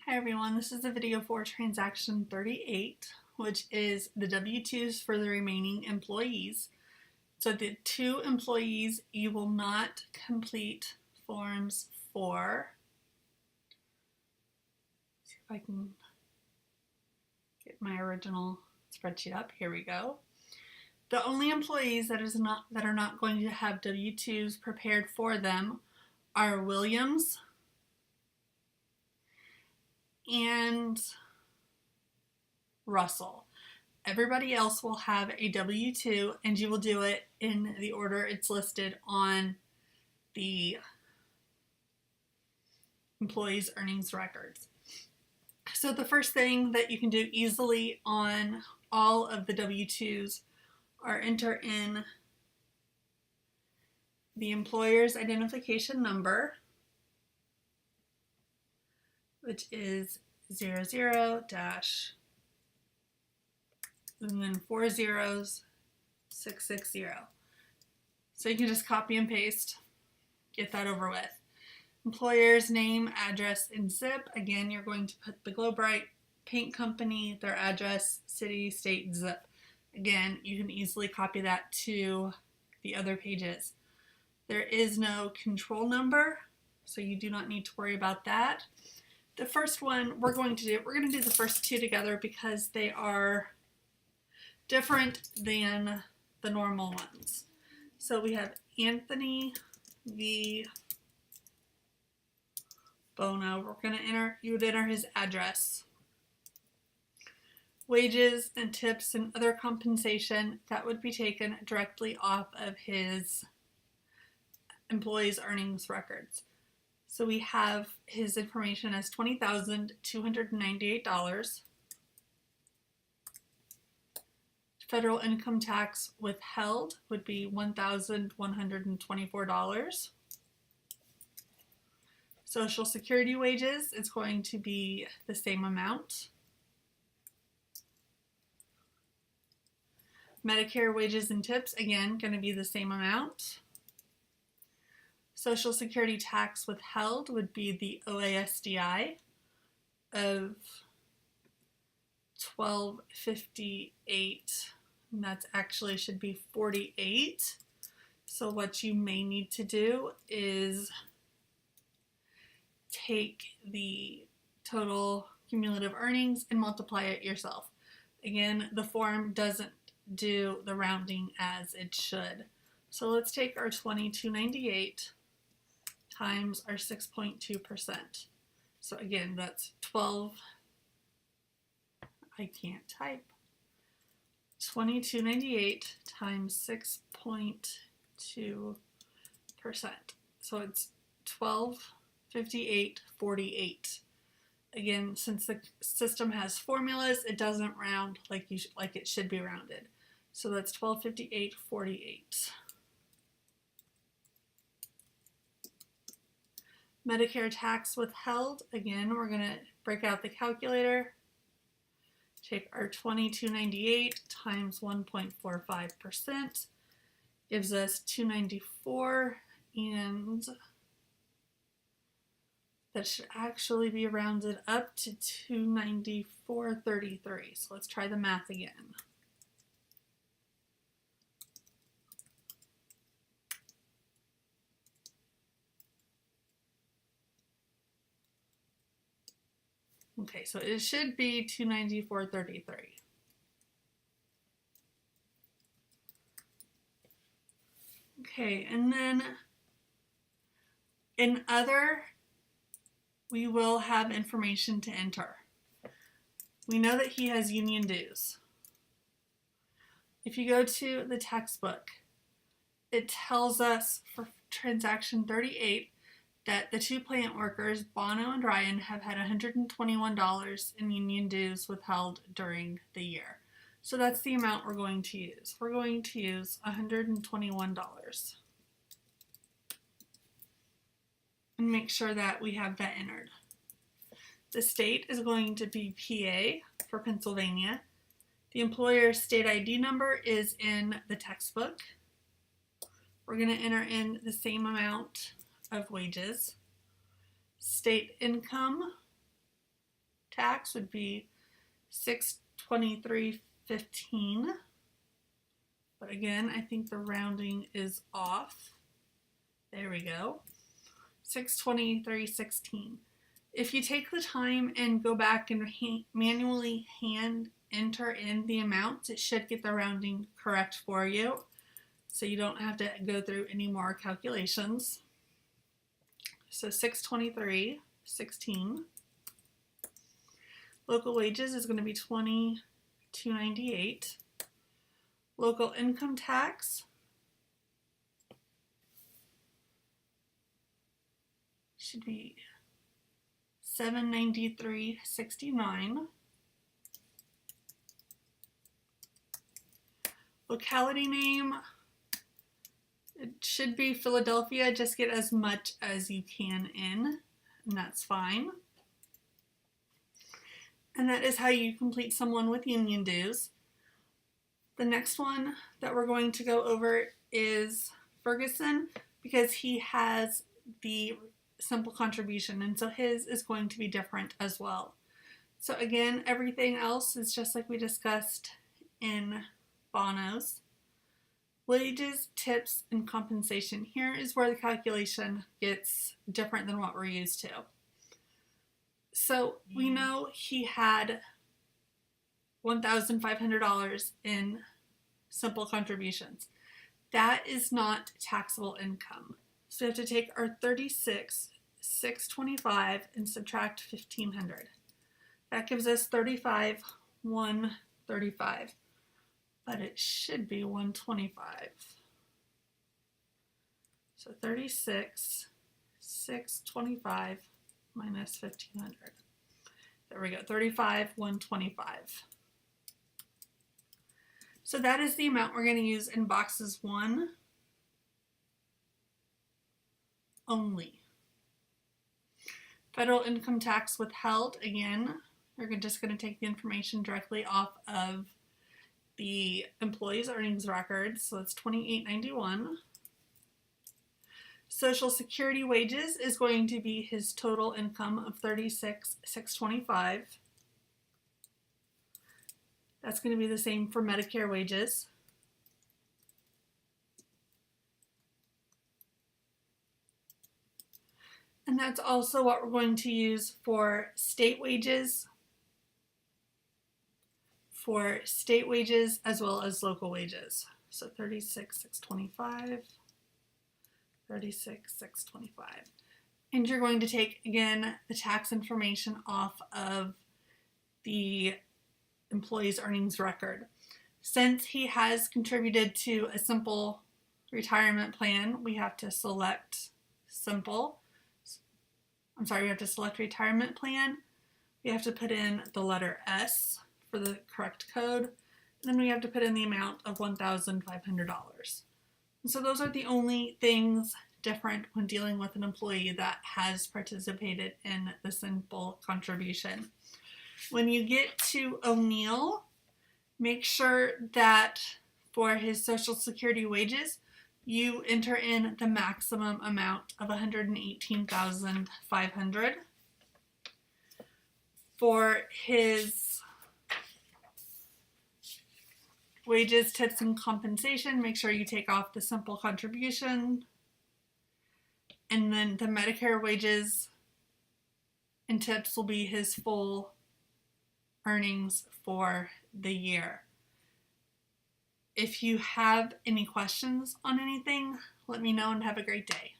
Hi everyone, this is a video for transaction 38, which is the W-2s for the remaining employees. So the two employees you will not complete forms for. See if I can get my original spreadsheet up. Here we go. The only employees that are not going to have W-2s prepared for them are Williams and Russell. Everybody else will have a W-2 and you will do it in the order it's listed on the employees' earnings records. So the first thing that you can do easily on all of the W-2s are enter in the employer's identification number, which is 00 dash and then 4 zeros 660. So you can just copy and paste, get that over with. Employer's name, address, and zip. Again, you're going to put the Globe-Rite Paint Company, their address, city, state, zip. Again, you can easily copy that to the other pages. There is no control number, so you do not need to worry about that. The first one we're going to do the first two together because they are different than the normal ones. So we have Anthony V. Bono. You would enter his address. Wages and tips and other compensation, that would be taken directly off of his employees' earnings records. So we have his information as $20,298. Federal income tax withheld would be $1,124. Social Security wages is going to be the same amount. Medicare wages and tips, again, going to be the same amount. Social Security tax withheld would be the OASDI of $12.58, and that's actually should be $48. So what you may need to do is take the total cumulative earnings and multiply it yourself. Again, the form doesn't do the rounding as it should. So let's take our $22.98 times our 6.2%. So again, that's 12, I can't type, $22.98 times 6.2%. So it's $12.5848. Again, since the system has formulas, it doesn't round like it should be rounded. So that's $12.5848. Medicare tax withheld. Again, we're going to break out the calculator. Take our $22.98 times 1.45%. Gives us $294, and that should actually be rounded up to $294.33. So let's try the math again. Okay, so it should be $294.33. Okay, and then in other, we will have information to enter. We know that he has union dues. If you go to the textbook, it tells us for transaction 38 that the two plant workers, Bono and Ryan, have had $121 in union dues withheld during the year. So that's the amount we're going to use. We're going to use $121. And make sure that we have that entered. The state is going to be PA for Pennsylvania. The employer's state ID number is in the textbook. We're going to enter in the same amount of wages. State income tax would be $623.15. But again, I think the rounding is off. There we go. $623.16. If you take the time and go back and manually hand enter in the amounts, it should get the rounding correct for you, so you don't have to go through any more calculations. So $623.16. Local wages is going to be $22.98. Local income tax should be $793.69. Locality name, it should be Philadelphia. Just get as much as you can in, and that's fine. And that is how you complete someone with union dues. The next one that we're going to go over is Ferguson, because he has the simple contribution, and so his is going to be different as well. So again, everything else is just like we discussed in Bono's. Wages, tips, and compensation. Here is where the calculation gets different than what we're used to. So we know he had $1,500 in simple contributions. That is not taxable income. So we have to take our $36,625 and subtract $1,500. That gives us $35,135. But it should be $125. So $36,625 minus $1,500. There we go, $35,125. So that is the amount we're going to use in boxes 1 only. Federal income tax withheld, again, you're just going to take the information directly off of the employee's earnings record, so it's $28.91. Social Security wages is going to be his total income of $36,625. That's going to be the same for Medicare wages. And that's also what we're going to use for state wages, as well as local wages. So $36,625, $36,625. And you're going to take, again, the tax information off of the employee's earnings record. Since he has contributed to a simple retirement plan, we have to select we have to select retirement plan. We have to put in the letter S for the correct code. And then we have to put in the amount of $1,500. And so those are the only things different when dealing with an employee that has participated in the simple contribution. When you get to O'Neill, make sure that for his Social Security wages, you enter in the maximum amount of $118,500. For his wages, tips, and compensation, make sure you take off the simple contribution. And then the Medicare wages and tips will be his full earnings for the year. If you have any questions on anything, let me know and have a great day.